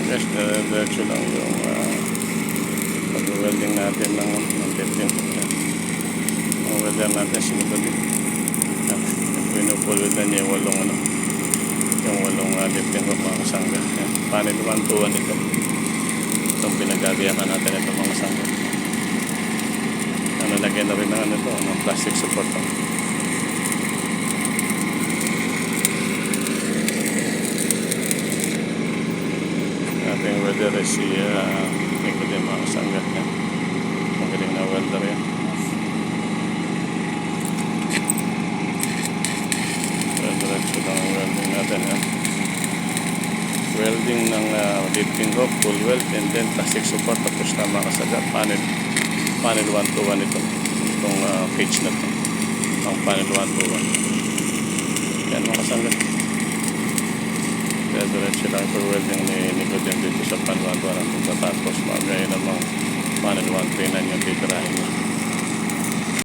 Guys, diretso lang yung pag-welding natin ng lifting. Ang welder natin sinugod din. Pinupulod na niya yung walong lifting ko mga kasangga. Panel 1-2-1 ito. Itong pinagagayakan natin ito mga kasangga. Lagyan na rin ng plastic support. Ating welder ay si Nicodem mga kasangga. Magaling na welder yan. Diretso lang ang welding natin. Welding ng lifting hook, full weld, and then plastic support. Tapos na mga kasangga, panel 1-2-1 itong cage na ito. Ang panel 1-2-1. Yan mga kasangga. Kaya diretso lang ito welding ni Nicodem dito sa panel 1-2-1. Tapos mamaya namang panel 1-3-9 yung